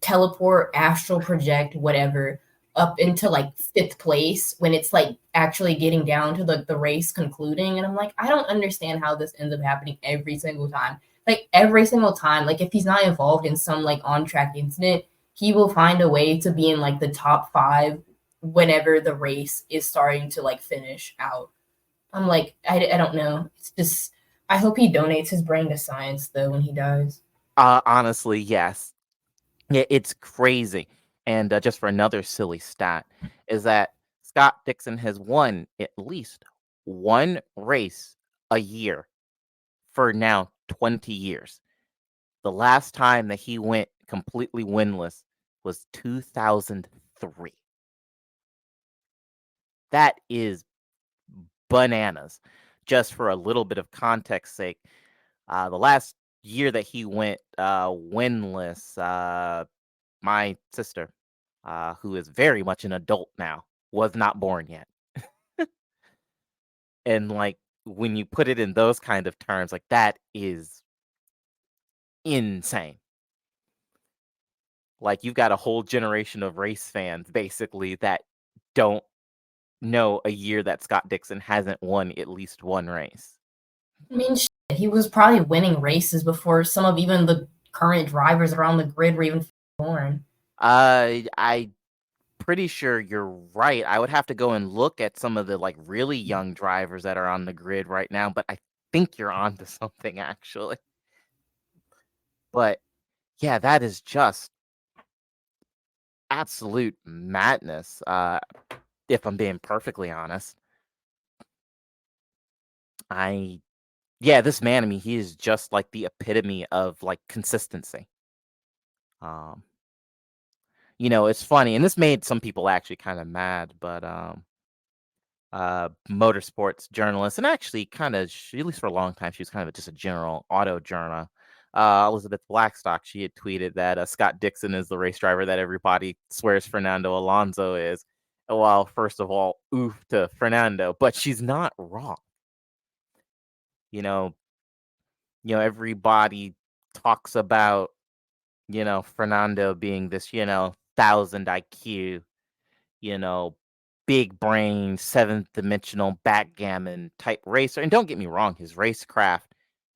Speaker 2: teleport, astral project, whatever, up into like 5th place when it's like actually getting down to the race concluding. And I'm like, I don't understand how this ends up happening every single time. Like, every single time, like, if he's not involved in some like on track incident, he will find a way to be in like the top 5 whenever the race is starting to like finish out. I'm like, I don't know. It's just, I hope he donates his brain to science, though, when he dies.
Speaker 1: Honestly, yes. Yeah, it's crazy. And just for another silly stat, is that Scott Dixon has won at least one race a year for now 20 years. The last time that he went completely winless was 2003. That is bananas. Just for a little bit of context sake, the last year that he went winless, my sister, who is very much an adult now, was not born yet. And like when you put it in those kind of terms, like that is insane. Like you've got a whole generation of race fans basically that don't know a year that Scott Dixon hasn't won at least one race.
Speaker 2: I mean, he was probably winning races before some of even the current drivers around the grid were even born.
Speaker 1: I pretty sure you're right. I would have to go and look at some of the like really young drivers that are on the grid right now, but I think you're onto something actually. But yeah, that is just absolute madness, if I'm being perfectly honest. This man, I mean, he is just like the epitome of like consistency. It's funny, and this made some people actually kind of mad, but motorsports journalist, and actually kind of, at least for a long time, she was kind of just a general auto journal. Elizabeth Blackstock, she had tweeted that Scott Dixon is the race driver that everybody swears Fernando Alonso is. Well, first of all, oof to Fernando, but she's not wrong. Everybody talks about, Fernando being this, 1,000 IQ, big brain, seventh dimensional backgammon type racer. And don't get me wrong, his racecraft,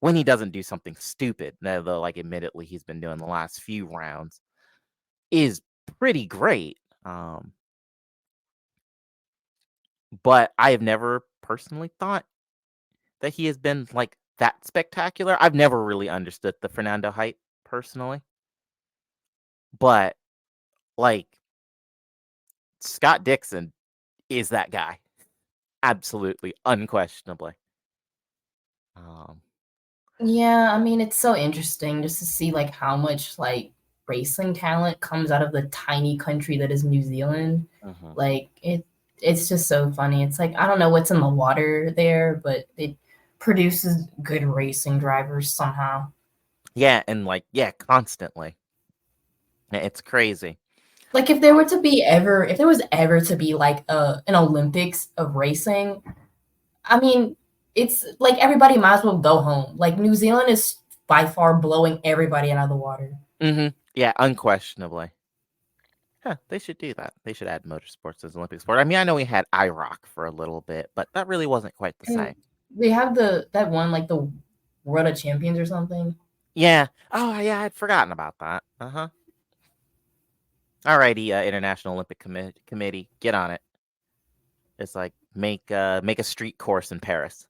Speaker 1: when he doesn't do something stupid, though, like admittedly he's been doing the last few rounds, is pretty great. But I have never personally thought that he has been like that spectacular. I've never really understood the Fernando hype personally. But like Scott Dixon is that guy. Absolutely, unquestionably.
Speaker 2: Yeah, I mean, it's so interesting just to see like how much like racing talent comes out of the tiny country that is New Zealand. Like it's just so funny. It's like I don't know what's in the water there, but it produces good racing drivers somehow.
Speaker 1: Yeah, and constantly. It's crazy.
Speaker 2: Like if there was ever to be like an Olympics of racing, I mean, it's like everybody might as well go home. Like New Zealand is by far blowing everybody out of the water.
Speaker 1: Yeah, unquestionably. Yeah, they should do that. They should add motorsports as Olympic sport. I mean, I know we had IROC for a little bit, but that really wasn't quite the same.
Speaker 2: They have that one like the World of Champions or something.
Speaker 1: Yeah. Oh, yeah, I'd forgotten about that. Alrighty, International Olympic Committee, get on it. It's like make a street course in Paris.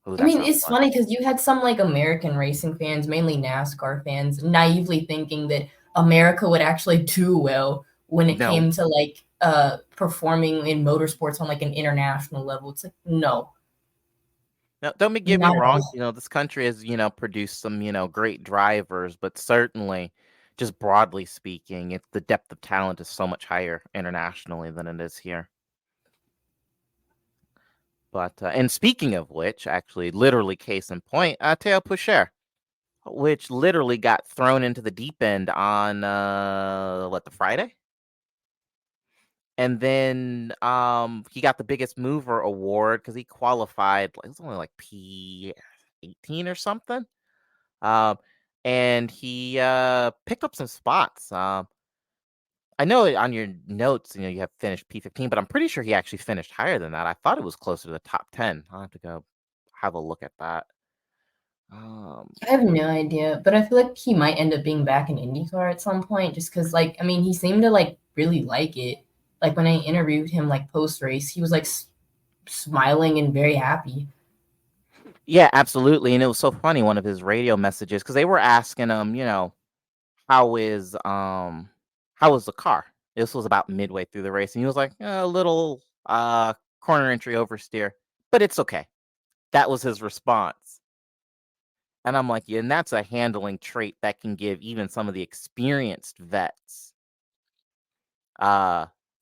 Speaker 2: Ooh, I mean, it's funny because you had some like American racing fans, mainly NASCAR fans, naively thinking that America would actually do well when it came to like performing in motorsports on like an international level. It's like no.
Speaker 1: Now, don't get me wrong. This country has produced some great drivers, but certainly, just broadly speaking, the depth of talent is so much higher internationally than it is here. But and speaking of which, actually, literally case in point, Theo Pourchaire, which literally got thrown into the deep end on the Friday, and then he got the biggest mover award because he qualified. It was only like P18 or something, and he picked up some spots. I know on your notes, you have finished P15, but I'm pretty sure he actually finished higher than that. I thought it was closer to the top 10. I'll have to go have a look at that.
Speaker 2: I have no idea, but I feel like he might end up being back in IndyCar at some point, just because, like, I mean, he seemed to like really like it. Like when I interviewed him, like post race, he was like smiling and very happy.
Speaker 1: Yeah, absolutely. And it was so funny, one of his radio messages, because they were asking him, how is the car? This was about midway through the race, and he was like, a little corner entry oversteer, but it's okay. That was his response. And I'm like, yeah, and that's a handling trait that can give even some of the experienced vets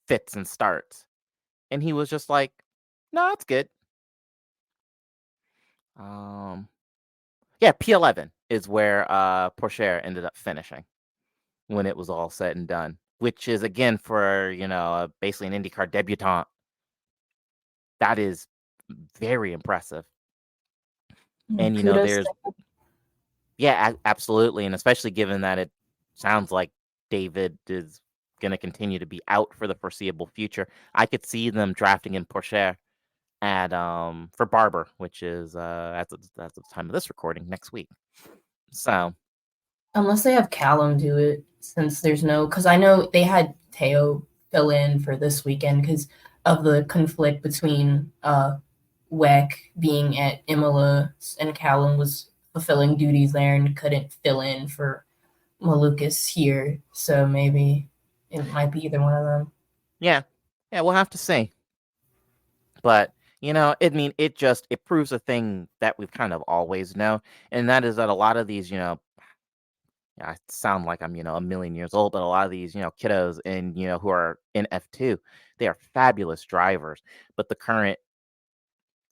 Speaker 1: fits and starts. And he was just like, no, it's good. Yeah, P11 is where Pourchaire ended up finishing when it was all said and done, which is, again, for, basically an IndyCar debutant, that is very impressive. And,
Speaker 2: Kudos
Speaker 1: there's,
Speaker 2: to
Speaker 1: yeah, absolutely. And especially given that it sounds like David is going to continue to be out for the foreseeable future, I could see them drafting in Pourchaire at for Barber, which is at the time of this recording, next week. So
Speaker 2: unless they have Callum do it, since there's no, because I know they had Theo fill in for this weekend because of the conflict between Weck being at Imola and Callum was fulfilling duties there and couldn't fill in for Malukas here. So maybe it might be either one of them.
Speaker 1: yeah, we'll have to see. But it proves a thing that we've kind of always known, and that is that a lot of these, I sound like I'm, a million years old, but a lot of these, kiddos and, who are in F2, they are fabulous drivers. But the current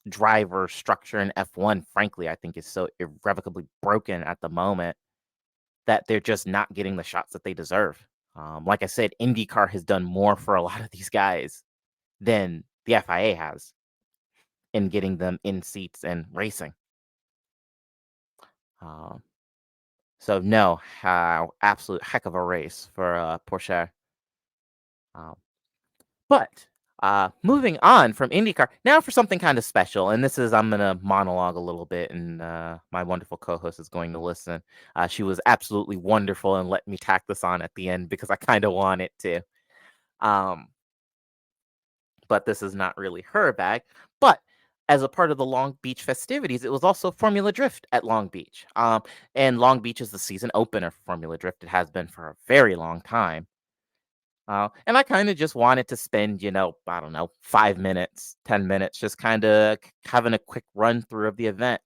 Speaker 1: driver structure in F1, frankly, I think is so irrevocably broken at the moment that they're just not getting the shots that they deserve. Like I said, IndyCar has done more for a lot of these guys than the FIA has in getting them in seats and racing. So no, absolute heck of a race for Porsche. But moving on from IndyCar, now for something kind of special. And this is, I'm going to monologue a little bit, and my wonderful co-host is going to listen. She was absolutely wonderful and let me tack this on at the end because I kind of want it to. But this is not really her bag. But as a part of the Long Beach festivities, it was also Formula Drift at Long Beach. And Long Beach is the season opener for Formula Drift. It has been for a very long time. And I kind of just wanted to spend, I don't know, 5 minutes, 10 minutes, just kind of having a quick run through of the event.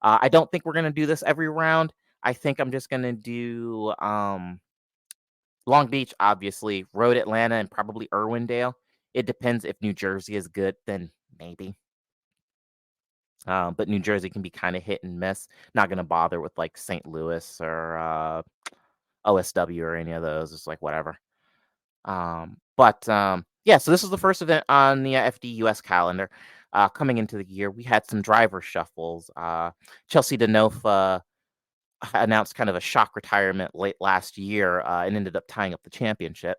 Speaker 1: I don't think we're going to do this every round. I think I'm just going to do Long Beach, obviously, Road Atlanta, and probably Irwindale. It depends. If New Jersey is good, then maybe. But New Jersey can be kind of hit and miss. Not going to bother with like St. Louis or OSW or any of those. It's like whatever. Yeah, so this is the first event on the FD US calendar. Coming into the year, we had some driver shuffles. Chelsea Denofa announced kind of a shock retirement late last year and ended up tying up the championship.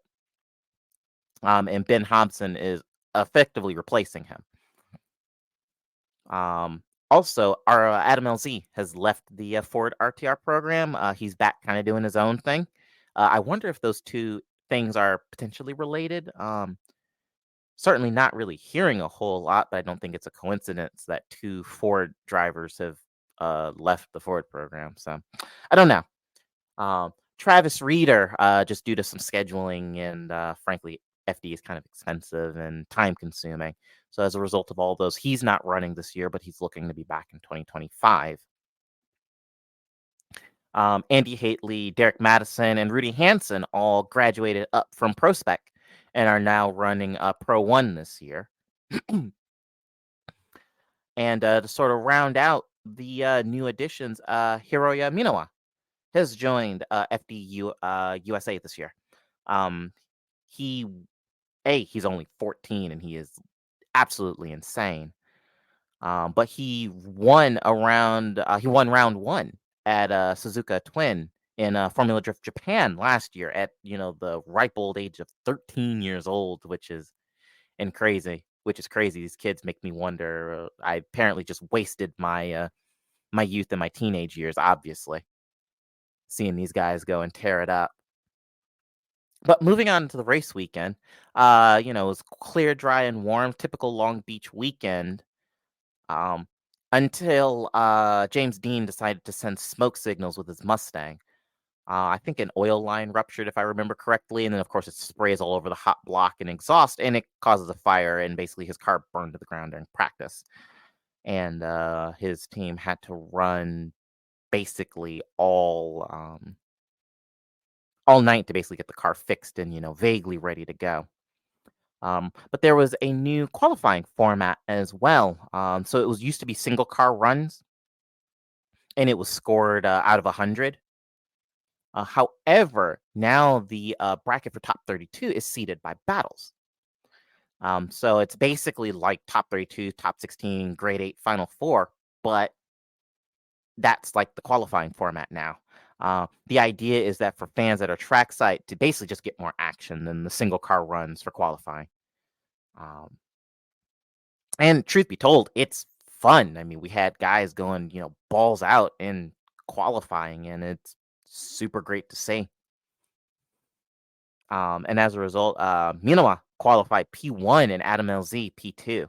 Speaker 1: And Ben Hobson is effectively replacing him. Also, our Adam LZ has left the Ford RTR program. He's back kind of doing his own thing. I wonder if those two things are potentially related. Certainly not really hearing a whole lot, but I don't think it's a coincidence that two Ford drivers have left the Ford program. So I don't know. Travis Reeder, just due to some scheduling and frankly, FD is kind of expensive and time consuming. So as a result of all those, he's not running this year, but he's looking to be back in 2025. Andy Hateley, Derek Madison, and Rudy Hansen all graduated up from ProSpec and are now running Pro 1 this year. And to sort of round out the new additions, Hiroya Minowa has joined FD USA this year. He's only 14 and he is absolutely insane. But he won round one at Suzuka Twin in Formula Drift Japan last year at the ripe old age of 13 years old, which is crazy. These kids make me wonder. I apparently just wasted my my youth and my teenage years, obviously, seeing these guys go and tear it up. But moving on to the race weekend, it was clear, dry, and warm, typical Long Beach weekend. until James Deane decided to send smoke signals with his Mustang. I think an oil line ruptured, if I remember correctly, and then, of course, it sprays all over the hot block and exhaust, and it causes a fire, and basically his car burned to the ground during practice. And his team had to run basically all night to basically get the car fixed and, vaguely ready to go. But there was a new qualifying format as well. So it was used to be single car runs, and it was scored out of 100. However, now the bracket for top 32 is seeded by battles. So it's basically like top 32, top 16, grade 8, final 4, but that's like the qualifying format now. The idea is that for fans that are trackside to basically just get more action than the single car runs for qualifying. And truth be told, it's fun. I mean, we had guys going, balls out in qualifying, and it's super great to see. And as a result, Minowa qualified P1 and Adam LZ P2.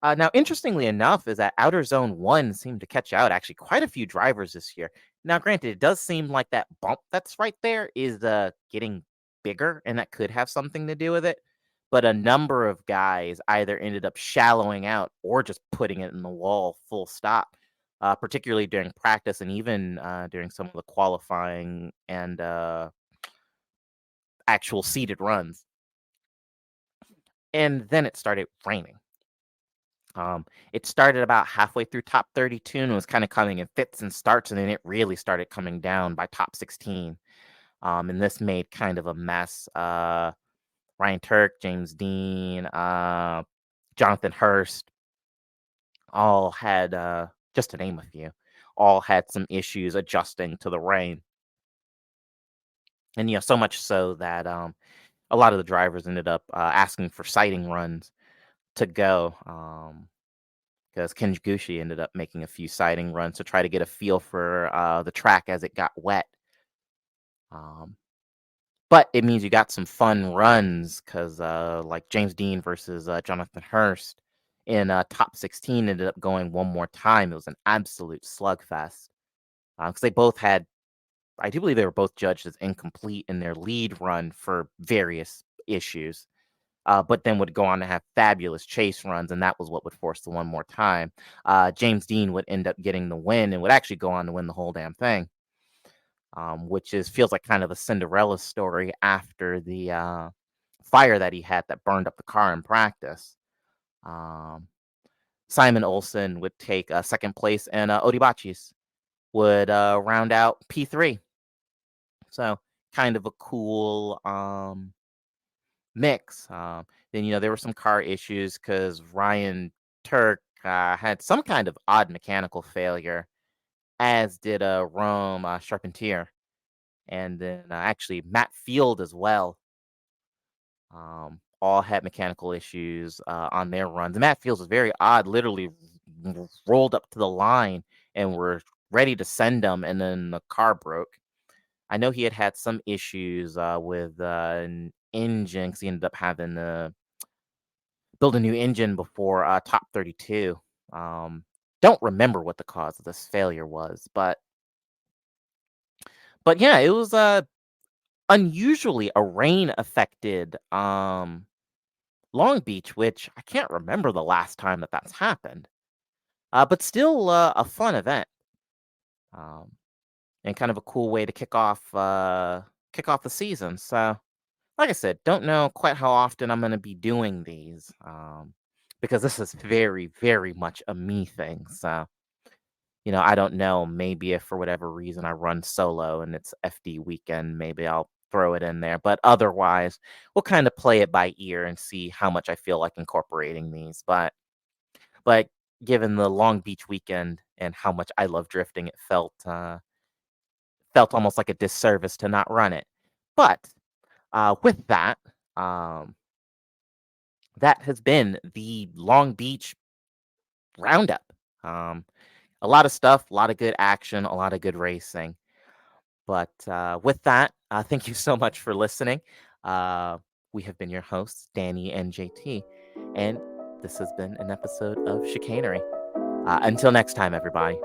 Speaker 1: Now, interestingly enough, is that Outer Zone 1 seemed to catch out actually quite a few drivers this year. Now, granted, it does seem like that bump that's right there is getting bigger, and that could have something to do with it. But a number of guys either ended up shallowing out or just putting it in the wall full stop, particularly during practice and even during some of the qualifying and actual seeded runs. And then it started raining. It started about halfway through top 32 and was kind of coming in fits and starts, and then it really started coming down by top 16. And this made kind of a mess. Ryan Turk, James Deane, Jonathan Hurst, all had, just to name a few, all had some issues adjusting to the rain. And, so much so that a lot of the drivers ended up asking for sighting runs to go, because Ken Gucci ended up making a few sighting runs to try to get a feel for the track as it got wet. But it means you got some fun runs because like James Deane versus Jonathan Hurst in top 16 ended up going one more time. It was an absolute slugfest because they both had, I do believe they were both judged as incomplete in their lead run for various issues, but then would go on to have fabulous chase runs, and that was what would force the one more time. James Deane would end up getting the win and would actually go on to win the whole damn thing. Which feels like kind of a Cinderella story after the fire that he had that burned up the car in practice. Simon Olsen would take second place, and Odibachis would round out P3. So kind of a cool mix. Then, there were some car issues because Ryan Turk had some kind of odd mechanical failure, as did Rome Charpentier, and then actually Matt Field as well. All had mechanical issues on their runs. And Matt Field was very odd, literally rolled up to the line and were ready to send them, and then the car broke. I know he had some issues with an engine because he ended up having to build a new engine before top 32. Don't remember what the cause of this failure was, but yeah, it was unusually a rain affected Long Beach, which I can't remember the last time that that's happened, but still a fun event, and kind of a cool way to kick off the season. So, like I said, don't know quite how often I'm going to be doing these, because this is very, very much a me thing. So, I don't know. Maybe if for whatever reason I run solo and it's FD weekend, maybe I'll throw it in there. But otherwise, we'll kind of play it by ear and see how much I feel like incorporating these. But given the Long Beach weekend and how much I love drifting, it felt almost like a disservice to not run it. But with that, that has been the Long Beach roundup. A lot of stuff, a lot of good action, a lot of good racing. But with that, thank you so much for listening. We have been your hosts, Danny and JT, and this has been an episode of Chicanery. Until next time, everybody.